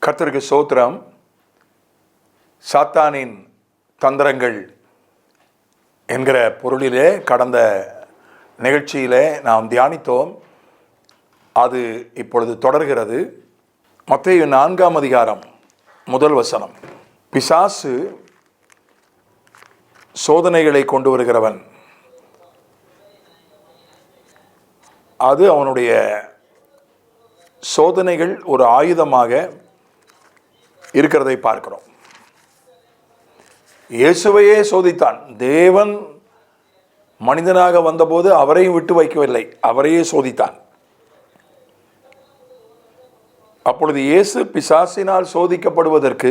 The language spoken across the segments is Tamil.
கர்த்தருக்கு ஸ்தோத்திரம். சாத்தானின் தந்திரங்கள் என்கிற பொருளிலே கடந்த நிகழ்ச்சியிலே நாம் தியானித்தோம். அது இப்பொழுது தொடர்கிறது. மத்தேயு 4 அதிகாரம் 1 வசனம். பிசாசு சோதனைகளை கொண்டு வருகிறவன். அது அவனுடைய சோதனைகள் ஒரு ஆயுதமாக இருக்கிறதை பார்க்கிறோம். இயேசுவையே சோதித்தான். தேவன் மனிதனாக வந்தபோது அவரையும் விட்டு வைக்கவில்லை, அவரையே சோதித்தான். அப்பொழுது இயேசு பிசாசினால் சோதிக்கப்படுவதற்கு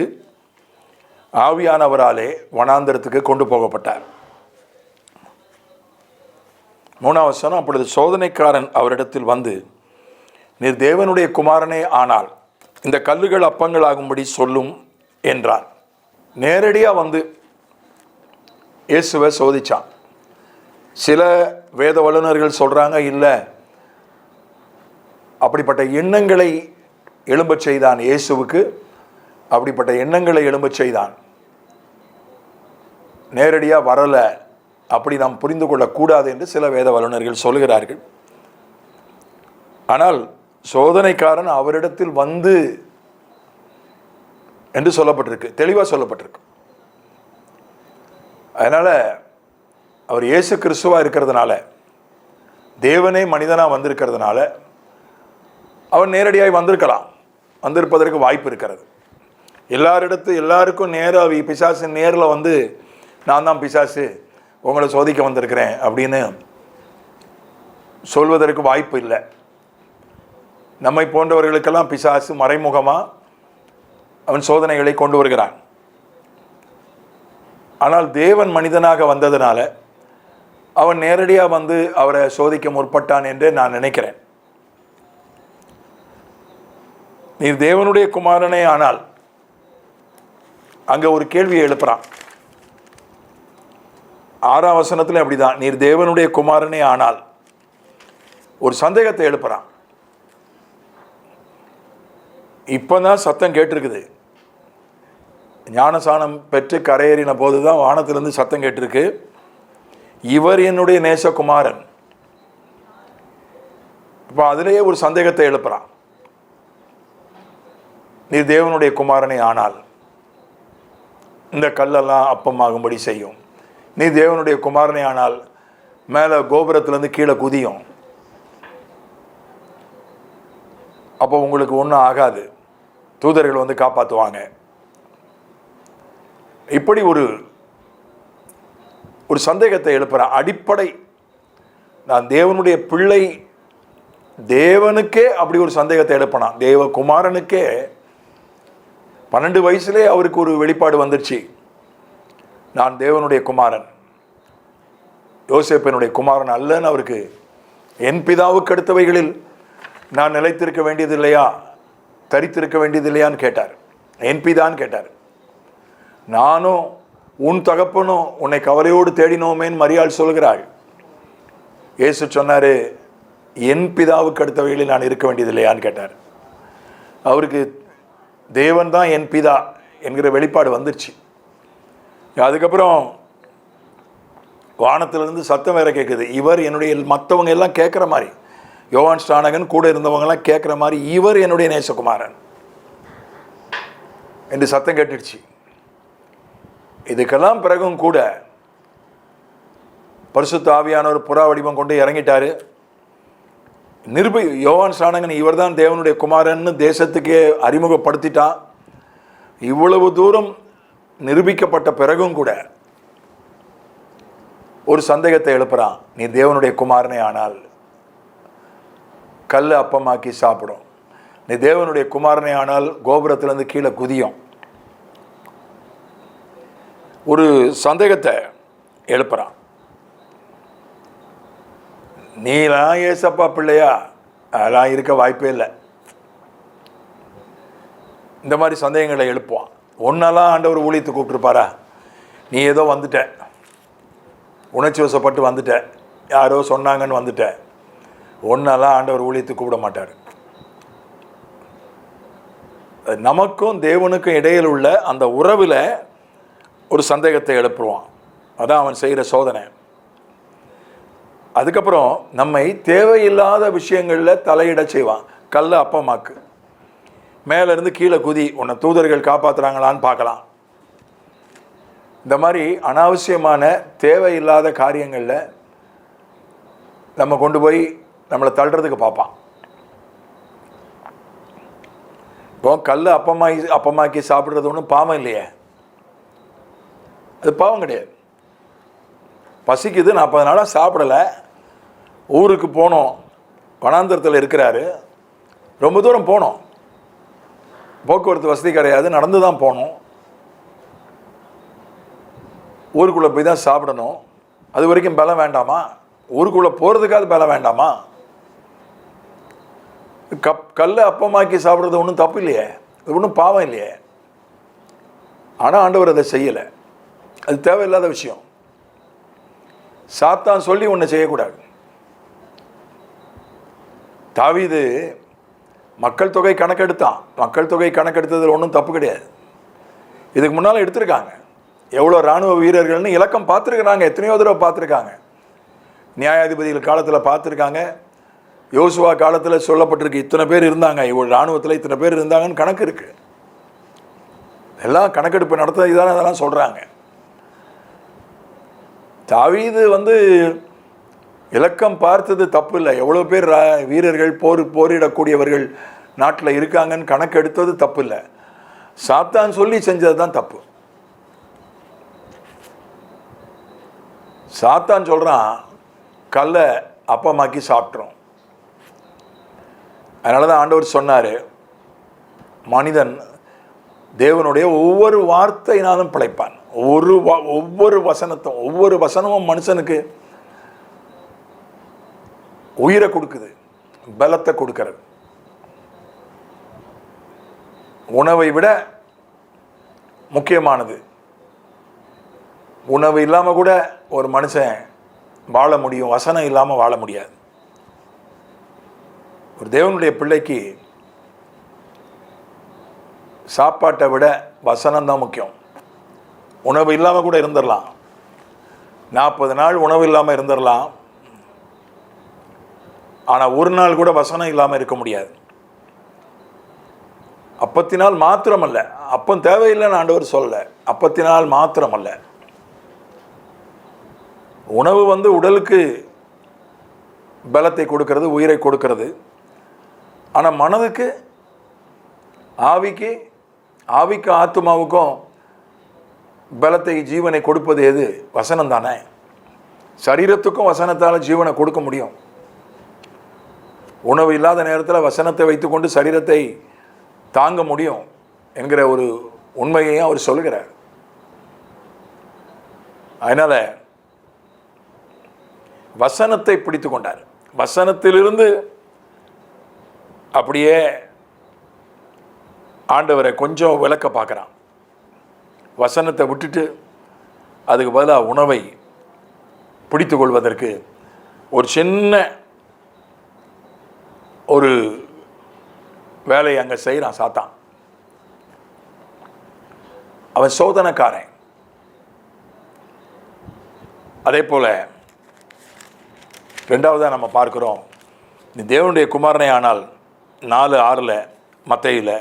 ஆவியானவராலே வனாந்தரத்துக்கு கொண்டு போகப்பட்டார். 3 வசனம். அப்பொழுது சோதனைக்காரன் அவரிடத்தில் வந்து, நீர் தேவனுடைய குமாரனே ஆனால் இந்த கல்லுகள் அப்பங்கள் ஆகும்படி சொல்லும் என்றார். நேரடியாக வந்து இயேசுவை சோதிச்சான். சில வேத வல்லுநர்கள் சொல்றாங்க, இல்லை, அப்படிப்பட்ட எண்ணங்களை எழும்பச் செய்தான். இயேசுவுக்கு அப்படிப்பட்ட எண்ணங்களை எழும்பச் செய்தான். நேரடியாக வரல, அப்படி நாம் புரிந்து கொள்ளக்கூடாது என்று சில வேத வல்லுநர்கள் சொல்கிறார்கள். ஆனால் சோதனைக்காரன் அவரிடத்தில் வந்து என்று சொல்லப்பட்டிருக்கு, தெளிவாக சொல்லப்பட்டிருக்கு. அதனால அவர் இயேசு கிறிஸ்துவா இருக்கிறதுனால, தேவனே மனிதனா வந்திருக்கிறதுனால அவர் நேரடியாக வந்திருக்கலாம், வந்திருப்பதற்கு வாய்ப்பு இருக்கிறது. எல்லாருக்கும் நேராக பிசாசு நேரில் வந்து, நான் தான் பிசாசு உங்களை சோதிக்க வந்திருக்கிறேன் அப்படின்னு சொல்வதற்கு வாய்ப்பு இல்லை. நம்மை போன்றவர்களுக்கெல்லாம் பிசாசு மறைமுகமாக அவன் சோதனைகளை கொண்டு வருகிறான். ஆனால் தேவன் மனிதனாக வந்ததுனால அவன் நேரடியாக வந்து அவரை சோதிக்க முற்பட்டான் என்று நான் நினைக்கிறேன். நீர் தேவனுடைய குமாரனே ஆனால், அங்க ஒரு கேள்வியை எழுப்புறான். 6 வசனத்துல அப்படிதான், நீர் தேவனுடைய குமாரனே ஆனால் ஒரு சந்தேகத்தை எழுப்புறான். இப்பதான் சத்தம் கேட்டிருக்குது. ஞானசானம் பெற்று கரையேறின போதுதான் வானத்திலிருந்து சத்தம் கேட்டிருக்கு, இவர் என்னுடைய நேசகுமாரன். இப்ப அதிலேயே ஒரு சந்தேகத்தை எழுப்புறான். நீ தேவனுடைய குமாரனே ஆனால் இந்த கல்லெல்லாம் அப்பமாகும்படி செய்யும். நீ தேவனுடைய குமாரனே ஆனால் மேலே கோபுரத்திலிருந்து கீழே குதியும். அப்போ உங்களுக்கு ஒன்றும் ஆகாது, தூதர்கள் வந்து காப்பாற்றுவாங்க. இப்படி ஒரு சந்தேகத்தை எழுப்புறான். அடிப்படை, நான் தேவனுடைய பிள்ளை, தேவனுக்கே அப்படி ஒரு சந்தேகத்தை எழுப்பினான். தேவ குமாரனுக்கே 12 வயசுலே அவருக்கு ஒரு வெளிப்பாடு வந்துருச்சு, நான் தேவனுடைய குமாரன், யோசேப்பினுடைய குமாரன் அல்லன்னு அவருக்கு. என் பிதாவுக்கு அடுத்தவைகளில் நான் நிலைத்திருக்க வேண்டியது இல்லையா, தரித்திருக்க வேண்டியது இல்லையான்னு கேட்டார். என் பிதான்னு கேட்டார். நானும் உன் தகப்பனும் உன்னை கவலையோடு தேடினோமேன்னு மரியாள் சொல்கிறாள். இயேசு சொன்னாரு, என் பிதாவுக்கு அடுத்தவைகளில் நான் இருக்க வேண்டியது இல்லையான்னு கேட்டார். அவருக்கு தேவன் தான் என் பிதா என்கிற வெளிப்பாடு வந்துருச்சு. அதுக்கப்புறம் வானத்திலிருந்து சத்தம் வேற கேட்குது, இவர் என்னுடைய, மற்றவங்க எல்லாம் கேட்குற மாதிரி, யோவான் ஸ்நானகன் கூட இருந்தவங்கெல்லாம் கேட்குற மாதிரி, இவர் என்னுடைய நேசகுமாரன் என்று சத்தம் கேட்டுடுச்சு. இதுக்கெல்லாம் பிறகும் கூட பரிசுத்த ஆவியானவர் புறா வடிவம் கொண்டு இறங்கிட்டாரு. யோவான் ஸ்நானகன் இவர் தான் தேவனுடைய குமாரன்னு தேசத்துக்கே அறிமுகப்படுத்திட்டான். இவ்வளவு தூரம் நிரூபிக்கப்பட்ட பிறகும் கூட ஒரு சந்தேகத்தை எழுப்புறான். நீ தேவனுடைய குமாரனே ஆனால் கல்லை அப்பமாக்கி சாப்பிடும். நீ தேவனுடைய குமாரனே ஆனால் கோபுரத்திலிருந்து கீழே குதியும். ஒரு சந்தேகத்தை எழுப்புறான். நீலாம் ஏசப்பா பிள்ளையா? அதெல்லாம் இருக்க வாய்ப்பே இல்லை. இந்த மாதிரி சந்தேகங்களை எழுப்புவான். ஒன்னெல்லாம் ஆண்டவர் ஊழியத்தை கூப்பிட்டுருப்பாரா? நீ ஏதோ வந்துட்ட, உணர்ச்சி வசப்பட்டு வந்துட்ட, யாரோ சொன்னாங்கன்னு வந்துட்ட, ஒன்னெல்லாம் ஆண்டவர் ஊழியத்தை கூப்பிட மாட்டார். நமக்கும் தேவனுக்கும் இடையில் உள்ள அந்த உறவில் ஒரு சந்தேகத்தை எழுப்புவான். அதான் அவன் செய்கிற சோதனை. அதுக்கப்புறம் நம்மை தேவையில்லாத விஷயங்களில் தலையிட செய்வான். கல்ல அப்பமாக்கு, மேலேருந்து கீழே குதி, உன்னை தூதர்கள் காப்பாற்றுறாங்களான்னு பார்க்கலாம். இந்த மாதிரி அனாவசியமான தேவையில்லாத காரியங்களில் நம்ம கொண்டு போய் நம்மளை தள்ளுறதுக்கு பார்ப்பான். இப்போ கல் அப்பமாக்கி சாப்பிட்றது ஒன்றும் பாவம் இல்லையே, அது பாவம் கிடையாது. பசிக்குது, 40 நாளாக சாப்பிடலை, ஊருக்கு போனோம், வனாந்தரத்தில் இருக்கிறாரு, ரொம்ப தூரம் போனோம், போக்குவரத்து வசதி கிடையாது, நடந்து தான் போனோம், ஊருக்குள்ளே போய் தான் சாப்பிடணும். அது வரைக்கும் பலம் வேண்டாமா? ஊருக்குள்ளே போகிறதுக்காவது பலம் வேண்டாமா? கல்லை அப்பமாக்கி சாப்பிட்றது ஒன்றும் தப்பு இல்லையே, அது ஒன்றும் பாவம் இல்லையே. ஆனால் ஆண்டவர் அதை செய்யலை. அது தேவையில்லாத விஷயம். சாத்தான் சொல்லி ஒன்று செய்யக்கூடாது. தாவீது மக்கள் தொகை கணக்கெடுத்தான். மக்கள் தொகை கணக்கெடுத்ததில் ஒன்றும் தப்பு கிடையாது. இதுக்கு முன்னால் எடுத்திருக்காங்க. எவ்வளோ இராணுவ வீரர்கள்னு இலக்கம் பார்த்துருக்குறாங்க, எத்தனையோ தடவை பார்த்துருக்காங்க. நியாயாதிபதிகள் காலத்தில் பார்த்துருக்காங்க, யோசுவா காலத்தில் சொல்லப்பட்டிருக்கு, இத்தனை பேர் இருந்தாங்க, இவ்வளோ இராணுவத்தில் இத்தனை பேர் இருந்தாங்கன்னு கணக்கு இருக்குது. எல்லாம் கணக்கெடுப்பு நடத்த இதான அதெல்லாம் சொல்கிறாங்க. தாவீது இலக்கம் பார்த்தது தப்பு இல்லை. எவ்வளோ பேர் வீரர்கள் போரிடக்கூடியவர்கள் நாட்டில் இருக்காங்கன்னு கணக்கு எடுத்தது தப்பு இல்லை. சாத்தான் சொல்லி செஞ்சது தான் தப்பு. சாத்தான் சொல்கிறான் கல்லை அப்பமாக்கி சாப்பிட்றோம். அதனால தான் ஆண்டவர் சொன்னார், மனிதன் தேவனுடைய ஒவ்வொரு வார்த்தையினாலும் பிழைப்பான். ஒவ்வொரு வசனமும் மனுஷனுக்கு உயிரை கொடுக்குது, பலத்தை கொடுக்கிறது. உணவை விட முக்கியமானது. உணவு இல்லாமல் கூட ஒரு மனுஷன் வாழ முடியும், வசனம் இல்லாமல் வாழ முடியாது. ஒரு தேவனுடைய பிள்ளைக்கு சாப்பாட்டை விட வசனம் தான் முக்கியம். உணவு இல்லாமல் கூட இருந்துடலாம், 40 நாள் உணவு இல்லாமல் இருந்துடலாம். ஆனால் ஒரு நாள் கூட வசனம் இல்லாமல் இருக்க முடியாது. அப்பத்தினால் மாத்திரமல்ல, அப்பம் தேவையில்லைன்னு ஆண்டவர் சொல்லலை, அப்பத்தினால் மாத்திரமல்ல. உணவு உடலுக்கு பலத்தை கொடுக்கிறது, உயிரை கொடுக்கிறது. ஆனால் மனதுக்கு, ஆவிக்கு ஆத்மாவுக்கும் பலத்தை, ஜீவனை கொடுப்பது எது? வசனம் தானே. சரீரத்துக்கும் வசனத்தால் ஜீவனை கொடுக்க முடியும். உணவு இல்லாத நேரத்தில் வசனத்தை வைத்துக்கொண்டு சரீரத்தை தாங்க முடியும் என்கிற ஒரு உண்மையையும் அவர் சொல்கிறார். அதனால் வசனத்தை பிடித்து கொண்டார். வசனத்திலிருந்து அப்படியே ஆண்டவரை கொஞ்சம் விளக்க பார்க்குறான். வசனத்தை விட்டுட்டு அதுக்கு பதிலாக உணவை பிடித்து கொள்வதற்கு ஒரு சின்ன ஒரு வேலையை அங்கே செய்கிறான் சாத்தான். அவன் சோதனைக்காரன். அதே போல் ரெண்டாவதாக நம்ம பார்க்குறோம், நீ தேவனுடைய குமாரனே ஆனால் 4:6 மத்தேயுல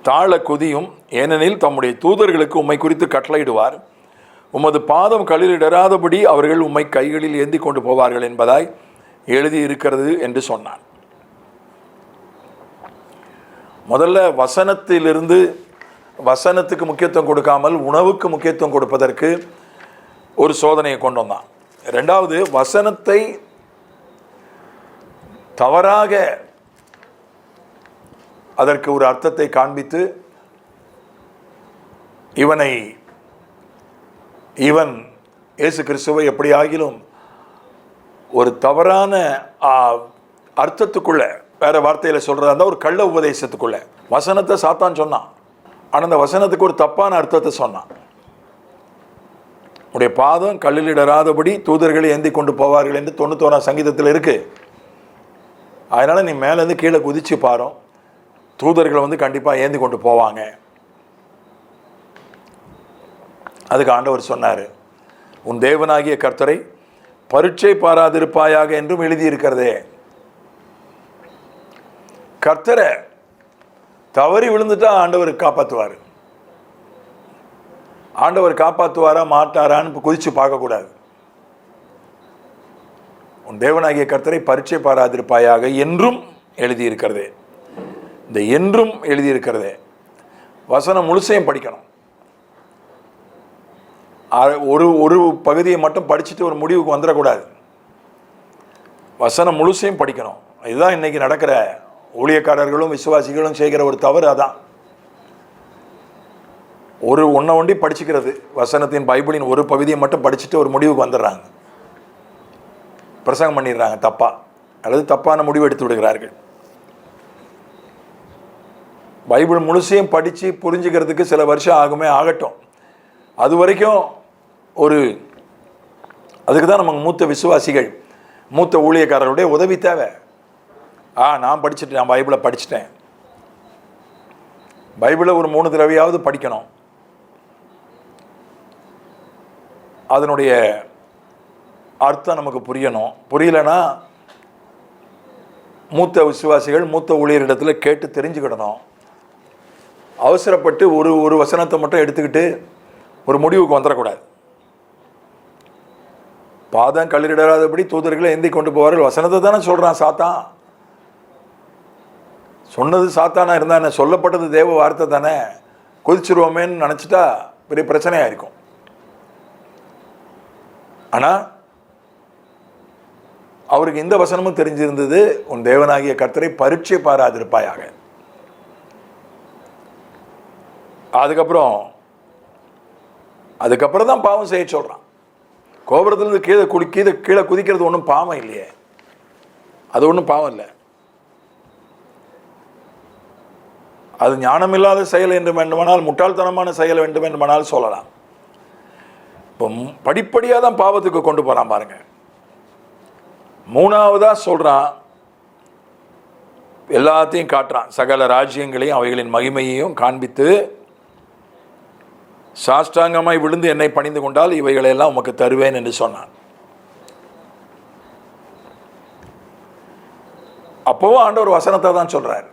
தாழ குதியும், ஏனெனில் தம்முடைய தூதர்களுக்கு உம்மை குறித்து கட்டளையிடுவார், உமது பாதம் கல்லிலிடராதபடி அவர்கள் உம்மை கைகளில் ஏந்தி கொண்டு போவார்கள் என்பதாய் எழுதி இருக்கிறது என்று சொன்னான். முதல்ல வசனத்துக்கு முக்கியத்துவம் கொடுக்காமல் உணவுக்கு முக்கியத்துவம் கொடுப்பதற்கு ஒரு சோதனையை கொண்டு வந்தான். ரெண்டாவது, வசனத்தை தவறாக அதற்கு ஒரு அர்த்தத்தை காண்பித்து இவன் இயேசு கிறிஸ்துவை எப்படி ஆகிலும் ஒரு தவறான அர்த்தத்துக்குள்ள, வேற வார்த்தையில் சொல்றதா இருந்தால் ஒரு கள்ள உபதேசத்துக்குள்ள வசனத்தை சாத்தான் சொன்னான். ஆனால் அந்த வசனத்துக்கு ஒரு தப்பான அர்த்தத்தை சொன்னான். உடைய பாதம் கல்லிலிடராதபடி தூதர்களை ஏந்தி கொண்டு போவார்கள் என்று 91 சங்கீதத்தில் இருக்கு. அதனால நீ மேலேருந்து கீழே குதிச்சு பாரும், தூதர்கள் வந்து கண்டிப்பாக ஏந்தி கொண்டு போவாங்க. அதுக்கு ஆண்டவர் சொன்னார், உன் தேவனாகிய கர்த்தரை பரீட்சை பாராதிருப்பாயாக என்றும் எழுதியிருக்கிறதே. கர்த்தரை தவறி விழுந்துட்டா ஆண்டவர் காப்பாற்றுவார். ஆண்டவர் காப்பாற்றுவாரா மாட்டாரான்னு குதிச்சு பார்க்கக்கூடாது. உன் தேவனாகிய கர்த்தரை பரீட்சை பாராதிருப்பாயாக என்றும் எழுதியிருக்கிறதே. இந்த என்றும் எழுதியிருக்கிறதே வசனம் முழுசையும் படிக்கணும். ஒரு பகுதியை மட்டும் படிச்சுட்டு ஒரு முடிவுக்கு வந்துடக்கூடாது. வசனம் முழுசையும் படிக்கணும். இதுதான் இன்னைக்கு நடக்கிற ஊழியக்காரர்களும் விசுவாசிகளும் செய்கிற ஒரு தவறு. அதான் ஒன்றை ஒண்டி படிச்சுக்கிறது. வசனத்தின் பைபிளின் ஒரு பகுதியை மட்டும் படிச்சுட்டு ஒரு முடிவுக்கு வந்துடுறாங்க. பிரசங்கம் பண்ணிடுறாங்க தப்பா, அல்லது தப்பான முடிவு எடுத்து விடுகிறார்கள். பைபிள் முழுசையும் படித்து புரிஞ்சுக்கிறதுக்கு சில வருஷம் ஆகட்டும். அது வரைக்கும் அதுக்கு தான் நமக்கு மூத்த விசுவாசிகள், மூத்த ஊழியக்காரருடைய உதவி தேவை. நான் படிச்சுட்டேன், நான் பைபிளை படிச்சுட்டேன். பைபிளை ஒரு 3 தடவையாவது படிக்கணும். அதனுடைய அர்த்தம் நமக்கு புரியணும். புரியலைன்னா மூத்த விசுவாசிகள் மூத்த ஊழியரிடத்தில் கேட்டு தெரிஞ்சுக்கிடணும். அவசரப்பட்டு ஒரு வசனத்தை மட்டும் எடுத்துக்கிட்டு ஒரு முடிவுக்கு வந்துடக்கூடாது. பாதம் கல்லறிடாதபடி தூதர்களை ஏந்தி கொண்டு போவார்கள். வசனத்தை தானே சொல்கிறான் சாத்தான். சொன்னது சாத்தானா இருந்தா என்ன, சொல்லப்பட்டது தேவ வார்த்தை தானே. கொதிச்சிருவோமேன்னு நினச்சிட்டா பெரிய பிரச்சனையாக இருக்கும். ஆனால் அவருக்கு இந்த வசனமும் தெரிஞ்சிருந்தது, உன் தேவனாகிய கர்த்தரை பரீட்சை பாராதிருப்பாயாக. அதுக்கப்புறம் தான் பாவம் செய்ய சொல்றான். கோபுரத்திலிருந்து கீழே குதிக்கிறது ஒன்றும் பாவம் இல்லையே. அது ஒன்றும் பாவம் இல்லை. அது ஞானமில்லாத செயல் என்று வேண்டுமானால், முட்டாள்தனமான செயல் வேண்டும் வேண்டுமானால் சொல்லலாம். இப்போ படிப்படியாக தான் பாவத்துக்கு கொண்டு போறான் பாருங்க. 3வதா சொல்றான், எல்லாத்தையும் காட்டுறான். சகல ராஜ்யங்களையும் அவைகளின் மகிமையையும் காண்பித்து, சாஷ்டாங்கமாய் விழுந்து என்னை பணிந்து கொண்டால் இவைகளெல்லாம் உமக்கு தருவேன் என்று சொன்னான். அப்பவும் ஆண்டவர் வசனத்தை தான் சொல்றார்.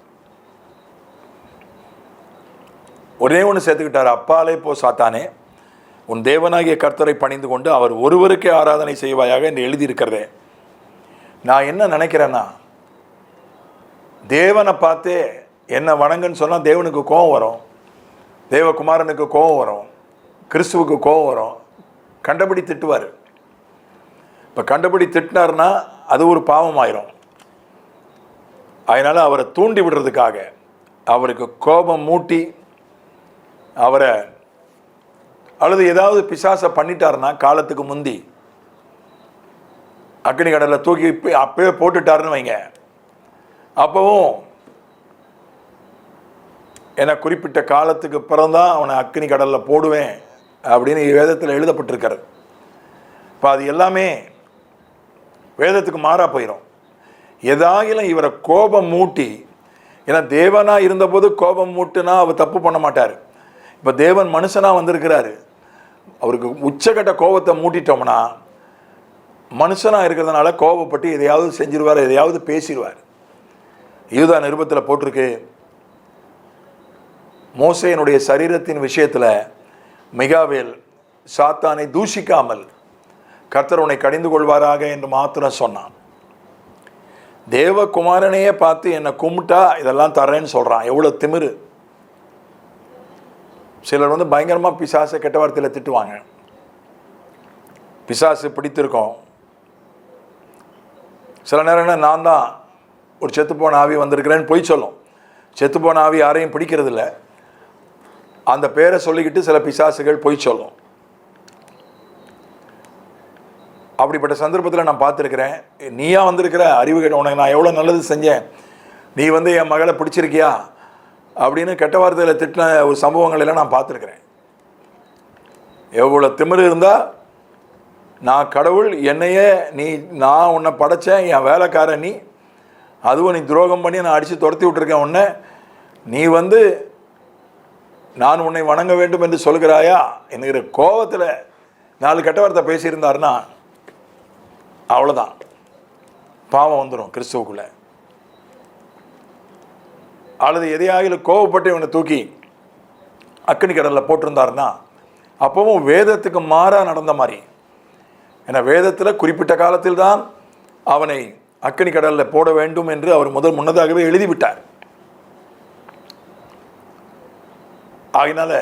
ஒரே ஒன்று சேர்த்துக்கிட்டார், அப்பாலே போ சாத்தானே, உன் தேவனாகிய கர்த்தரை பணிந்து கொண்டு அவர் ஒருவருக்கே ஆராதனை செய்வாயாக என்று எழுதியிருக்கிறதே. நான் என்ன நினைக்கிறேன்னா, தேவனை பார்த்தே என்ன வணங்குன்னு சொன்னால் தேவனுக்கு கோபம் வரும், தேவகுமாரனுக்கு கோபம் வரும், கிறிஸ்துவுக்கு கோபம் வரும், கண்டபடி திட்டுவார். இப்போ கண்டபடி திட்டினார்னா அது ஒரு பாவம் ஆயிரும். அதனால் அவரை தூண்டி விடுறதுக்காக, அவருக்கு கோபம் மூட்டி அவரை, அல்லது ஏதாவது பிசாசை பண்ணிட்டாருன்னா காலத்துக்கு முந்தி அக்னி கடலில் தூக்கி அப்பவே போட்டுட்டாருன்னு வைங்க, அப்பவும் ஏன்னா குறிப்பிட்ட காலத்துக்கு பிறந்தான் அவனை அக்னி கடலில் போடுவேன் அப்படின்னு வேதத்தில் எழுதப்பட்டிருக்கிறது. இப்போ அது எல்லாமே வேதத்துக்கு மாறா போயிடும். எதாகிலும் இவரை கோபம் மூட்டி, ஏன்னா தேவனாக இருந்தபோது கோபம் மூட்டுனா அவர் தப்பு பண்ண மாட்டார். இப்போ தேவன் மனுஷனாக வந்திருக்கிறாரு, அவருக்கு உச்சக்கட்ட கோபத்தை மூட்டிட்டோம்னா மனுஷனாக இருக்கிறதுனால கோபப்பட்டு எதையாவது செஞ்சிருவார், எதையாவது பேசிடுவார். யூதா நிருபத்தில் போட்டிருக்கு, மோசேயினுடைய சரீரத்தின் விஷயத்தில் மிகாவேல் சாத்தானை தூஷிக்காமல் கர்த்தர் உன்னை கடிந்து கொள்வாராக என்று மாத்திரம் சொன்னான். தேவகுமாரனையே பார்த்து என்னை கும்பிட்டா இதெல்லாம் தரேன்னு சொல்கிறான். எவ்வளோ திமிரு! சிலர் பயங்கரமாக பிசாசை கெட்ட வார்த்தையில் திட்டுவாங்க. பிசாசு பிடித்திருக்கோம். சில நேரங்கள் நான் தான் ஒரு செத்துப்போன ஆவி வந்திருக்கிறேன்னு பொய் சொல்லும். செத்துப்போன ஆவி யாரையும் பிடிக்கிறது இல்லை. அந்த பேரை சொல்லிக்கிட்டு சில பிசாசுகள் பொய் சொல்லும். அப்படிப்பட்ட சந்தர்ப்பத்தில் நான் பார்த்துருக்கிறேன். நீயா வந்திருக்கிற அறிவுகள், உனக்கு நான் எவ்வளோ நல்லது செஞ்சேன், நீ என் மகளை பிடிச்சிருக்கியா அப்படின்னு கெட்ட வார்த்தையில் திட்டின ஒரு சம்பவங்கள் எல்லாம் நான் பார்த்துருக்கிறேன். எவ்வளோ திமிரு இருந்தால், நான் கடவுள், என்னையே நான் உன்னை படைத்தேன், என் வேலைக்காரன் நீ, அதுவும் நீ துரோகம் பண்ணி நான் அடித்து துரத்தி விட்டுருக்கேன் உன்னை, நீ வந்து நான் உன்னை வணங்க வேண்டும் என்று சொல்கிறாயா என்கிற கோபத்தில் 4 கெட்ட வார்த்தை பேசியிருந்தாருன்னா அவ்வளோதான், பாவம் வந்துடும் கிறிஸ்துவுக்குள்ள. அல்லது எதையாகிலும் கோபப்பட்டு இவனை தூக்கி அக்கினி கடலில் போட்டிருந்தாருன்னா அப்பவும் வேதத்துக்கு மாறாக நடந்த மாதிரி. ஏன்னா வேதத்தில் குறிப்பிட்ட காலத்தில் தான் அவனை அக்கினி கடலில் போட வேண்டும் என்று அவர் முன்னதாகவே எழுதிவிட்டார். ஆகினால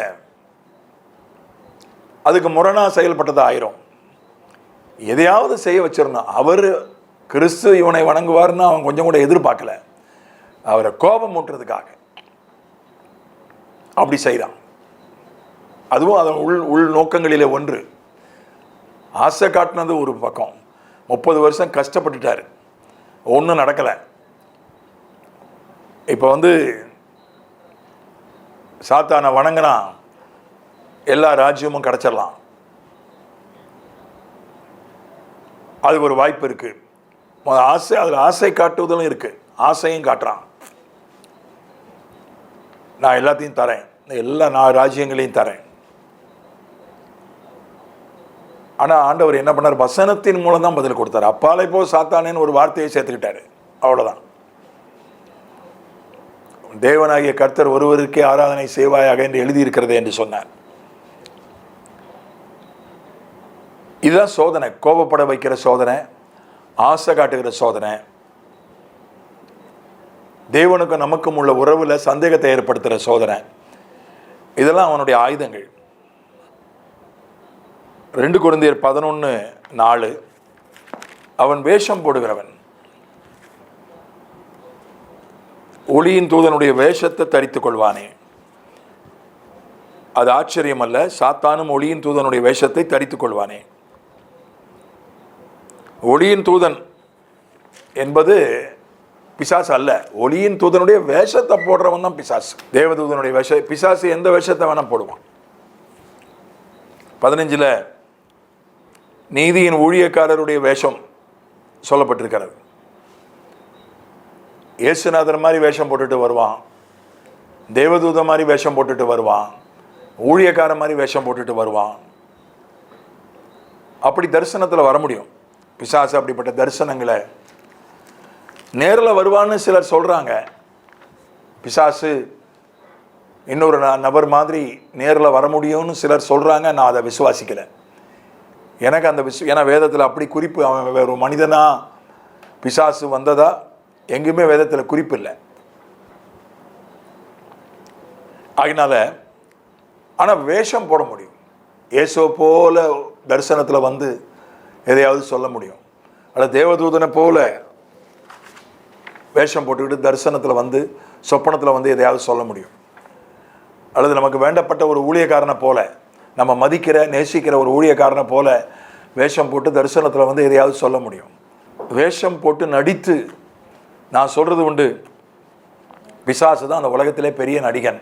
அதுக்கு முரணா செயல்பட்டது ஆயிரும். எதையாவது செய்ய வச்சிடணும். அவர் கிறிஸ்து இவனை வணங்குவார்னு அவன் கொஞ்சம் கூட எதிர்பார்க்கல. அவரை கோபம் மூட்டுறதுக்காக அப்படி செய்கிறான். அதுவும் அதன் உள் நோக்கங்களிலே ஒன்று. ஆசை காட்டினது ஒரு பக்கம், 30 வருஷம் கஷ்டப்பட்டுட்டார், ஒன்றும் நடக்கலை. இப்போ வந்து சாத்தானை வணங்கினா எல்லா ராஜ்யமும் கிடைச்சிடலாம், அதுக்கு ஒரு வாய்ப்பு இருக்கு. ஆசை, அதில் ஆசை காட்டுவதும் இருக்கு, ஆசையும் காட்டுறான். நான் எல்லாத்தையும் தரேன், எல்லா ராஜ்யங்களையும் தரேன். ஆனால் ஆண்டவர் என்ன பண்ணார்? வசனத்தின் மூலம் தான் பதில் கொடுத்தார். அப்பாலை போ சாத்தானேன்னு ஒரு வார்த்தையை சேர்த்துக்கிட்டாரு, அவ்வளோதான். தேவனாகிய கர்த்தர் ஒருவருக்கே ஆராதனை செய்வாயாக என்று எழுதியிருக்கிறதே என்று சொன்னார். இதுதான் சோதனை, கோபப்பட வைக்கிற சோதனை, ஆசை காட்டுகிற சோதனை, தேவனுக்கும் நமக்கும் உள்ள உறவுல சந்தேகத்தை ஏற்படுத்துகிற சோதனை. இதெல்லாம் அவனுடைய ஆயுதங்கள். 2 கொரிந்தியர் 11:4 அவன் வேஷம் போடுகிறவன், ஒளியின் தூதனுடைய வேஷத்தை தரித்துக் கொள்வானே. அது ஆச்சரியம் அல்ல, சாத்தானும் ஒளியின் தூதனுடைய வேஷத்தை தரித்துக் கொள்வானே. ஒளியின் தூதன் என்பது பிசாசு அல்ல, ஒளியின் தூதனுடைய வேஷத்தை போடுறவன் தான் பிசாசு. தேவதூதனுடைய பிசாசு எந்த வேஷத்தை வேணா போடுவான். 15 நீதியின் ஊழியக்காரருடைய வேஷம் சொல்லப்பட்டிருக்கிறது. இயேசுநாதர் மாதிரி வேஷம் போட்டுட்டு வருவான், தேவதூத மாதிரி வேஷம் போட்டுட்டு வருவான், ஊழியக்காரன் மாதிரி வேஷம் போட்டுட்டு வருவான். அப்படி தரிசனத்தில் வர முடியும். பிசாசு அப்படிப்பட்ட தரிசனங்களை நேரில் வருவான்னு சிலர் சொல்கிறாங்க. பிசாசு இன்னொரு நபர் மாதிரி நேரில் வர முடியும்னு சிலர் சொல்கிறாங்க. நான் அதை விசுவாசிக்கலை. எனக்கு அந்த ஏன்னா வேதத்தில் அப்படி குறிப்பு, அவன் வேறு மனிதனா பிசாசு வந்ததா எங்கேயுமே வேதத்தில் குறிப்பு இல்லை. அதனால ஆனால் வேஷம் போட முடியும். இயேசு போல தரிசனத்தில் வந்து எதையாவது சொல்ல முடியும். அல்லது தேவதூதனை போல வேஷம் போட்டுக்கிட்டு தரிசனத்தில் வந்து சொப்பனத்தில் வந்து எதையாவது சொல்ல முடியும். அல்லது நமக்கு வேண்டப்பட்ட ஒரு ஊழியக்காரனை போல, நம்ம மதிக்கிற நேசிக்கிற ஒரு ஊழியக்காரனை போல வேஷம் போட்டு தரிசனத்தில் வந்து எதையாவது சொல்ல முடியும். வேஷம் போட்டு நடித்து, நான் சொல்கிறது உண்டு, பிசாசு தான் அந்த உலகத்திலே பெரிய நடிகன்.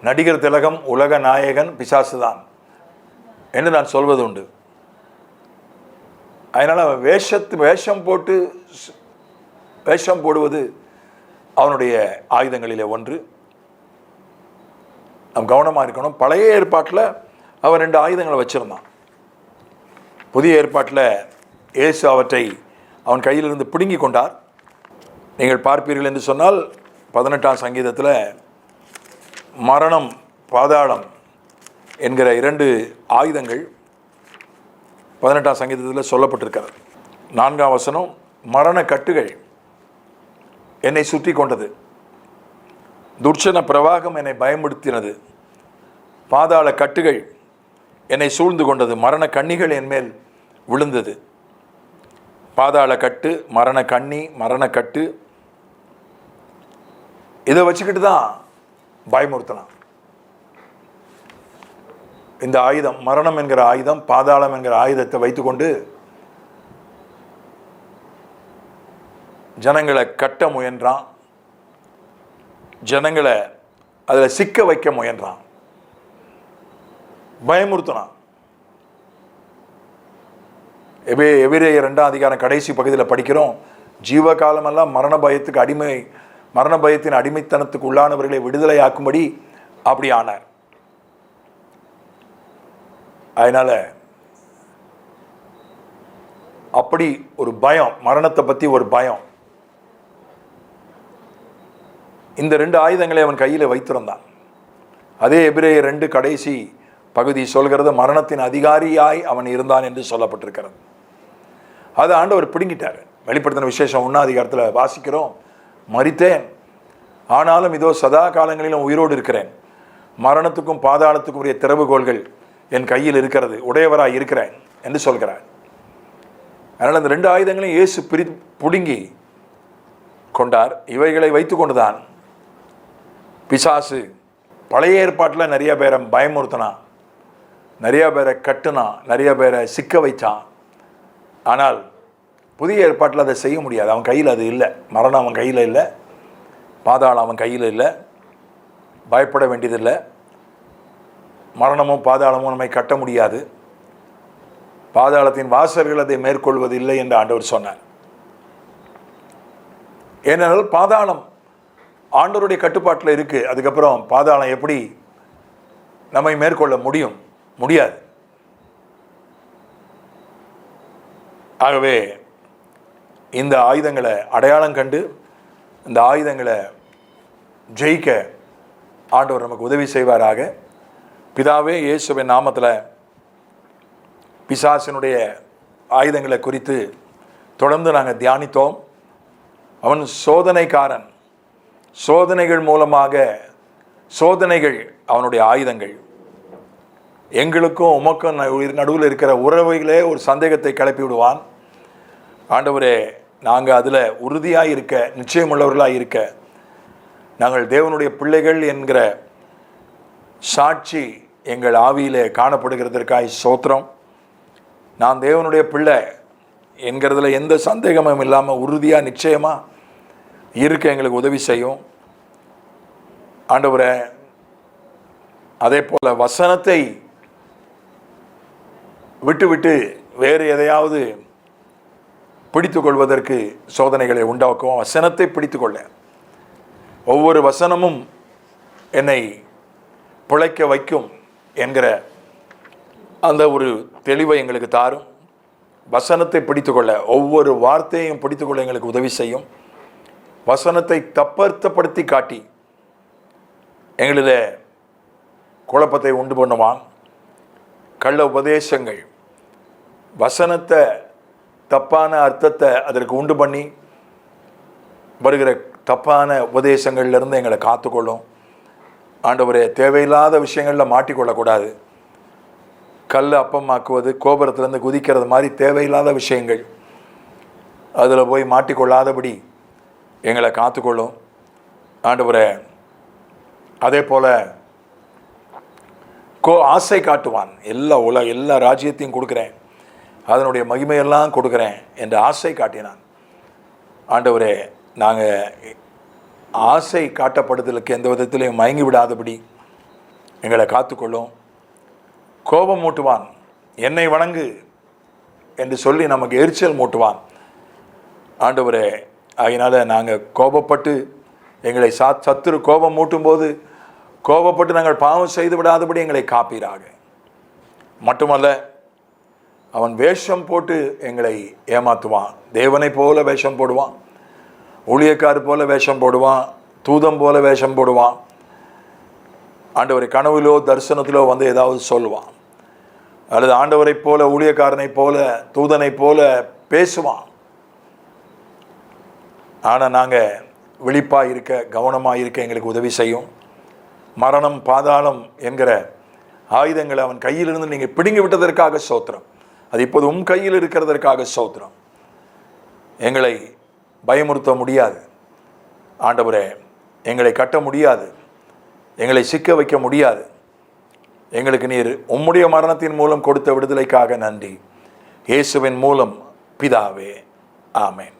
நடிகர் திலகம், உலக நாயகன் பிசாசு தான் என்று நான் சொல்வது உண்டு. அதனால் வேஷம் போடுவது அவனுடைய ஆயுதங்களிலே ஒன்று. நாம் கவனமாக இருக்கணும். பழைய ஏற்பாட்டில் அவன் 2 ஆயுதங்களை வச்சிருந்தான். புதிய ஏற்பாட்டில் இயேசு அவற்றை அவன் கையிலிருந்து பிடுங்கி கொண்டார். நீங்கள் பார்ப்பீர்கள் என்று சொன்னால் 18ஆம் சங்கீதத்தில் மரணம், பாதாளம் என்கிற 2 ஆயுதங்கள் 18ஆம் சங்கீதத்தில் சொல்லப்பட்டிருக்கிறது. 4ஆம் வசனம், மரண கட்டுகள் என்னை சுற்றி கொண்டது, துர்ச்சன பிரவாகம் என்னை பயமுறுத்தினது, பாதாள கட்டுகள் என்னை சூழ்ந்து கொண்டது, மரண கண்ணிகள் என் மேல் விழுந்தது. பாதாள கட்டு, மரண கண்ணி, மரண கட்டு, இதை வச்சுக்கிட்டு தான் பயமுறுத்தலாம். இந்த ஆயுதம், மரணம் என்கிற ஆயுதம், பாதாளம் என்கிற ஆயுதத்தை வைத்துக்கொண்டு ஜனங்களை கட்ட முயன்றான், ஜனங்களை அதில் சிக்க வைக்க முயன்றான், பயமுறுத்தினான். எபிரேயர் 2ஆம் அதிகாரம் கடைசி பகுதியில் படிக்கிறோம், ஜீவகாலமெல்லாம் மரண பயத்துக்கு மரண பயத்தின் அடிமைத்தனத்துக்கு உள்ளானவர்களை விடுதலையாக்கும்படி அப்படி ஆனார். அதனால அப்படி ஒரு பயம், மரணத்தை பற்றி ஒரு பயம், இந்த 2 ஆயுதங்களை அவன் கையில் வைத்திருந்தான். அதே எபிரேயர் 2 கடைசி பகுதி சொல்கிறது, மரணத்தின் அதிகாரியாய் அவன் இருந்தான் என்று சொல்லப்பட்டிருக்கிறது. அதை ஆண்டவர் பிடுங்கிட்டார். வெளிப்படுத்தின விசேஷம் 1ஆம் அதிகாரத்தில் வாசிக்கிறோம், மரித்தேன், ஆனாலும் இதோ சதா காலங்களிலும் உயிரோடு இருக்கிறேன், மரணத்துக்கும் பாதாளத்துக்கும் உரிய திறவுகோள்கள் என் கையில் இருக்கிறது, உடையவராய் இருக்கிறேன் என்று சொல்கிறார். அதனால் அந்த 2 ஆயுதங்களையும் இயேசு பிடுங்கி கொண்டார். இவைகளை வைத்து கொண்டுதான் பிசாசு பழைய ஏற்பாட்டில் நிறைய பேரை பயமுறுத்தினான், நிறைய பேரை கட்டுனான், நிறைய பேரை சிக்க வைச்சான். ஆனால் புதிய ஏற்பாட்டில் அதை செய்ய முடியாது. அவன் கையில் அது இல்லை. மரணம் அவன் கையில் இல்லை, பாதாளம் அவன் கையில் இல்லை, பயப்பட வேண்டியதில்லை. மரணமும் பாதாளமும் நம்மை கட்ட முடியாது, பாதாளத்தின் வாசகர்கள் அதை மேற்கொள்வதில்லை என்று ஆண்டவர் சொன்னார். ஏனென்றால் பாதாளம் ஆண்டவருடைய கட்டுப்பாட்டில் இருக்கு. அதுக்கப்புறம் பாதாளம் எப்படி நம்மை மேற்கொள்ள முடியாது. ஆகவே இந்த ஆயுதங்களை அடையாளம் கண்டு இந்த ஆயுதங்களை ஜெயிக்க ஆண்டவர் நமக்கு உதவி செய்வாராக. பிதாவே, இயேசுவின் நாமத்தில் பிசாசினுடைய ஆயுதங்களை குறித்து தொடர்ந்து நாங்கள் தியானித்தோம். அவன் சோதனைக்காரன். சோதனைகள் மூலமாக, சோதனைகள் அவனுடைய ஆயுதங்கள். எங்களுக்கும் உமக்கும் நடுவில் இருக்கிற உறவுகளே ஒரு சந்தேகத்தை கிளப்பி விடுவான். ஆண்டவரே, நாங்கள் அதில் உறுதியாக இருக்க, நிச்சயமுள்ளவர்களாக இருக்க, நாங்கள் தேவனுடைய பிள்ளைகள் என்கிற சாட்சி எங்கள் ஆவியிலே காணப்படுகிறதற்காய் ஸ்தோத்திரம். நான் தேவனுடைய பிள்ளை என்கிறதுல எந்த சந்தேகமும் இல்லாமல் உறுதியாக நிச்சயமாக இருக்க எங்களுக்கு உதவி செய்யும் ஆண்டவரே. அதே போல் வசனத்தை விட்டு வேறு எதையாவது பிடித்து கொள்வதற்கு சோதனைகளை உண்டாக்கும். வசனத்தை பிடித்து கொள்ள, ஒவ்வொரு வசனமும் என்னை பிழைக்க வைக்கும் என்கிற அந்த ஒரு தெளிவை எங்களுக்கு தாரும். வசனத்தை பிடித்துக்கொள்ள, ஒவ்வொரு வார்த்தையையும் பிடித்துக்கொள்ள எங்களுக்கு உதவி செய்யும். வசனத்தை தப்பர்த்தப்படுத்தி காட்டி எங்களில் குழப்பத்தை உண்டு பண்ணுவான். கள்ள உபதேசங்கள், வசனத்தை தப்பான அர்த்தத்தை அதற்கு உண்டு பண்ணி வருகிற தப்பான உபதேசங்கள்லேருந்து எங்களை காத்துக்கொள்ளும். ஆண்டவரே, தேவையில்லாத விஷயங்களில் மாட்டிக்கொள்ளக்கூடாது. கல் அப்பமாக்குவது, கோபுரத்துலேருந்து குதிக்கிறது மாதிரி தேவையில்லாத விஷயங்கள், அதில் போய் மாட்டிக்கொள்ளாதபடி எங்களை காத்துக்கொள்ளும் ஆண்டவரே. அதே போல் ஆசை காட்டுவான். எல்லா ராஜ்யத்தையும் கொடுக்குறேன், அதனுடைய மகிமையெல்லாம் கொடுக்குறேன் என்று ஆசை காட்டினான். ஆண்டவரே, நாங்கள் ஆசை காட்டப்படுதலுக்கு எந்த விதத்திலையும் மயங்கி விடாதபடி எங்களை காத்துக்கொள்ளும். கோபம் மூட்டுவான். என்னை வணங்கு என்று சொல்லி நமக்கு எரிச்சல் மூட்டுவான் ஆண்டவரே. அதனால் நாங்கள் கோபப்பட்டு எங்களை சத்துரு கோபம் மூட்டும் போது கோபப்பட்டு நாங்கள் பாவம் செய்து விடாதபடி எங்களை காப்பீராக. மட்டுமல்ல, அவன் வேஷம் போட்டு எங்களை ஏமாற்றுவான். தேவனை போல வேஷம் போடுவான், ஊழியக்காரர் போல வேஷம் போடுவான், தூதம் போல வேஷம் போடுவான். ஆண்டவரை கனவிலோ தரிசனத்திலோ வந்து ஏதாவது சொல்லுவான், அல்லது ஆண்டவரை போல, ஊழியக்காரனை போல, தூதனை போல பேசுவான். ஆனால் நாங்கள் விழிப்பாக இருக்க, கவனமாக இருக்க எங்களுக்கு உதவி செய்யும். மரணம், பாதாளம் என்கிற ஆயுதங்களை அவன் கையிலிருந்து நீங்கள் பிடுங்கி விட்டதற்காக ஸ்தோத்திரம். அது இப்போது உம் கையில் இருக்கிறதற்காக ஸ்தோத்திரம். எங்களை பயமுறுத்த முடியாது ஆண்டவரே, எங்களை கட்ட முடியாது, எங்களை சிக்க வைக்க முடியாது. எங்களுக்கு நீர் உம்முடைய மரணத்தின் மூலம் கொடுத்த விடுதலைக்காக நன்றி. இயேசுவின் மூலம் பிதாவே, ஆமென்.